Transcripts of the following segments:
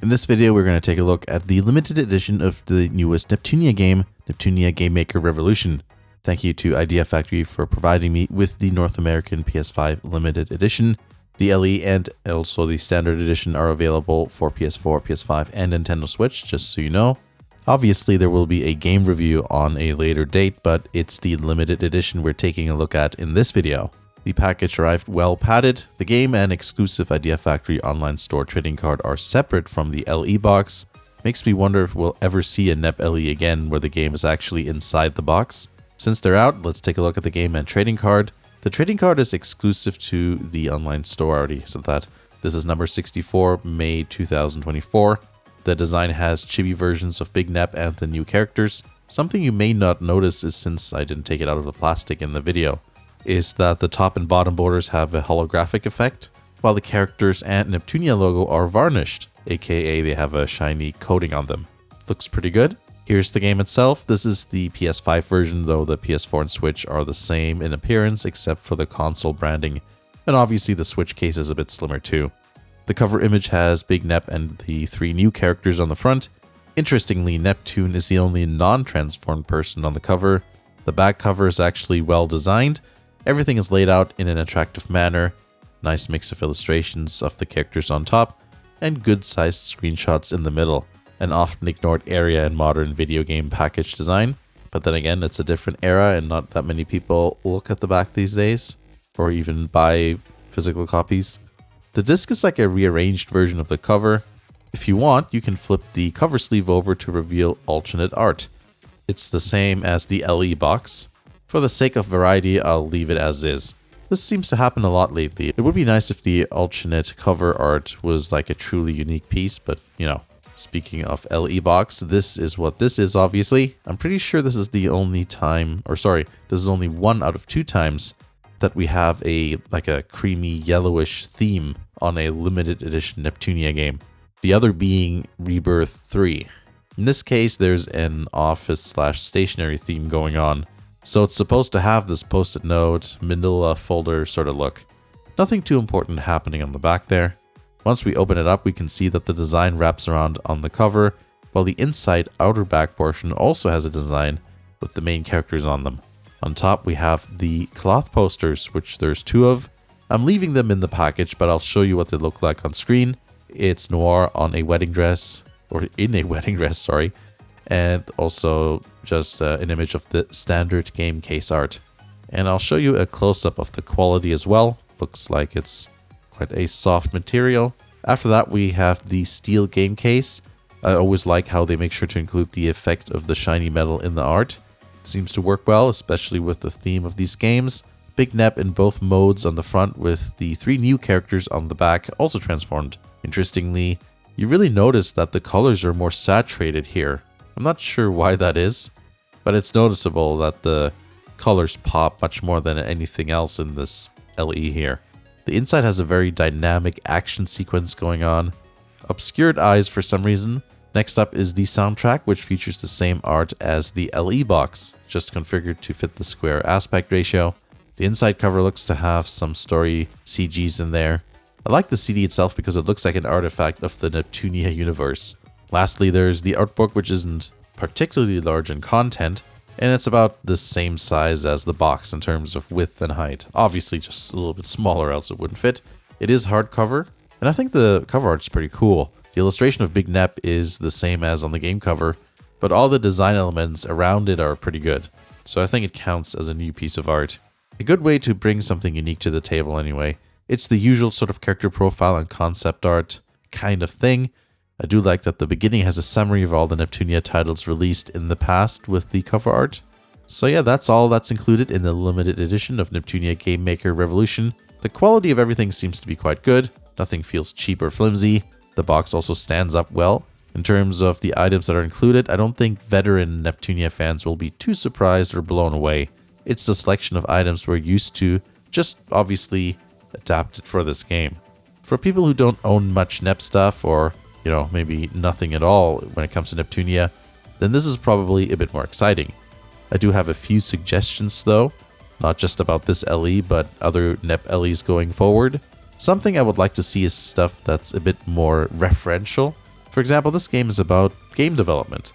In this video, we're going to take a look at the limited edition of the newest Neptunia game, Neptunia Game Maker Revolution. Thank you to Idea Factory for providing me with the North American PS5 limited edition. The LE and also the standard edition are available for PS4, PS5, and Nintendo Switch, just so you know. Obviously, there will be a game review on a later date, but it's the limited edition we're taking a look at in this video. The package arrived well padded. The game and exclusive Idea Factory online store trading card are separate from the LE box. Makes me wonder if we'll ever see a Nep LE again where the game is actually inside the box. Since they're out, let's take a look at the game and trading card. The trading card is exclusive to the online store, I already said that. This is number 64, May 2024. The design has chibi versions of Big Nep and the new characters. Something you may not notice is, since I didn't take it out of the plastic in the video, is that the top and bottom borders have a holographic effect, while the characters and Neptunia logo are varnished, aka they have a shiny coating on them. Looks pretty good. Here's the game itself. This is the PS5 version, though the PS4 and Switch are the same in appearance except for the console branding, and obviously the Switch case is a bit slimmer too. The cover image has Big Nep and the 3 new characters on the front. Interestingly, Neptune is the only non-transformed person on the cover. The back cover is actually well designed. Everything is laid out in an attractive manner, nice mix of illustrations of the characters on top, and good-sized screenshots in the middle. An often ignored area in modern video game package design, but then again, it's a different era and not that many people look at the back these days, or even buy physical copies. The disc is like a rearranged version of the cover. If you want, you can flip the cover sleeve over to reveal alternate art. It's the same as the LE box. For the sake of variety, I'll leave it as is. This seems to happen a lot lately. It would be nice if the alternate cover art was like a truly unique piece, but you know, speaking of LE box, this is what this is, obviously. I'm pretty sure this is the only time, this is only 1 out of 2 times that we have a creamy yellowish theme on a limited edition Neptunia game. The other being Rebirth 3. In this case, there's an office/stationery theme going on. So it's supposed to have this post-it note, manila folder sort of look. Nothing too important happening on the back there. Once we open it up, we can see that the design wraps around on the cover, while the inside outer back portion also has a design with the main characters on them. On top, we have the cloth posters, which there's 2 of. I'm leaving them in the package, but I'll show you what they look like on screen. It's Noir on a wedding dress, or in a wedding dress, sorry. And also just an image of the standard game case art. And I'll show you a close-up of the quality as well. Looks like it's quite a soft material. After that, we have the steel game case. I always like how they make sure to include the effect of the shiny metal in the art. Seems to work well, especially with the theme of these games. Big Nep in both modes on the front, with the 3 new characters on the back also transformed. Interestingly, you really notice that the colors are more saturated here. I'm not sure why that is, but it's noticeable that the colors pop much more than anything else in this LE here. The inside has a very dynamic action sequence going on. Obscured eyes for some reason. Next up is the soundtrack, which features the same art as the LE box, just configured to fit the square aspect ratio. The inside cover looks to have some story CGs in there. I like the CD itself because it looks like an artifact of the Neptunia universe. Lastly, there's the Artbook, which isn't particularly large in content, and it's about the same size as the box in terms of width and height. Obviously just a little bit smaller, else it wouldn't fit. It is hardcover, and I think the cover art's pretty cool. The illustration of Big Nep is the same as on the game cover, but all the design elements around it are pretty good, so I think it counts as a new piece of art. A good way to bring something unique to the table anyway. It's the usual sort of character profile and concept art kind of thing. I do like that the beginning has a summary of all the Neptunia titles released in the past with the cover art. So yeah, that's all that's included in the limited edition of Neptunia Game Maker Revolution. The quality of everything seems to be quite good. Nothing feels cheap or flimsy. The box also stands up well. In terms of the items that are included, I don't think veteran Neptunia fans will be too surprised or blown away. It's the selection of items we're used to, just obviously adapted for this game. For people who don't own much Nep stuff, or maybe nothing at all when it comes to Neptunia, then this is probably a bit more exciting. I do have a few suggestions though, not just about this LE, but other Nep LEs going forward. Something I would like to see is stuff that's a bit more referential. For example, this game is about game development.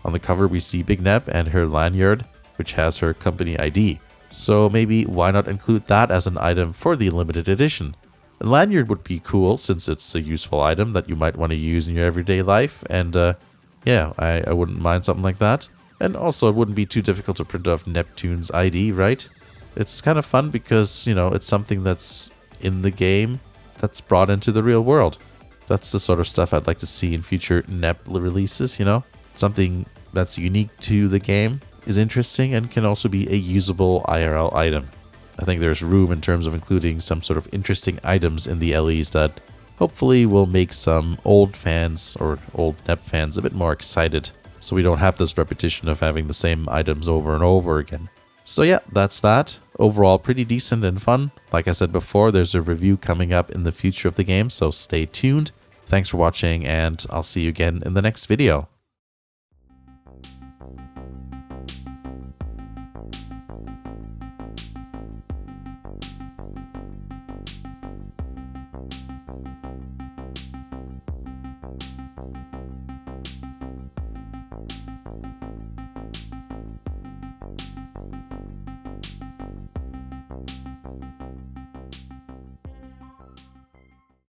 On the cover we see Big Nep and her lanyard, which has her company ID. So maybe why not include that as an item for the limited edition? A lanyard would be cool since it's a useful item that you might want to use in your everyday life, and yeah, I wouldn't mind something like that. And also it wouldn't be too difficult to print off Neptune's ID, right? It's kind of fun because, you know, it's something that's in the game that's brought into the real world. That's the sort of stuff I'd like to see in future Nep releases, you know? Something that's unique to the game is interesting and can also be a usable IRL item. I think there's room in terms of including some sort of interesting items in the LEs that hopefully will make some old fans or old Nep fans a bit more excited, so we don't have this repetition of having the same items over and over again. So yeah, that's that. Overall pretty decent and fun. Like I said before, there's a review coming up in the future of the game, so stay tuned. Thanks for watching, and I'll see you again in the next video.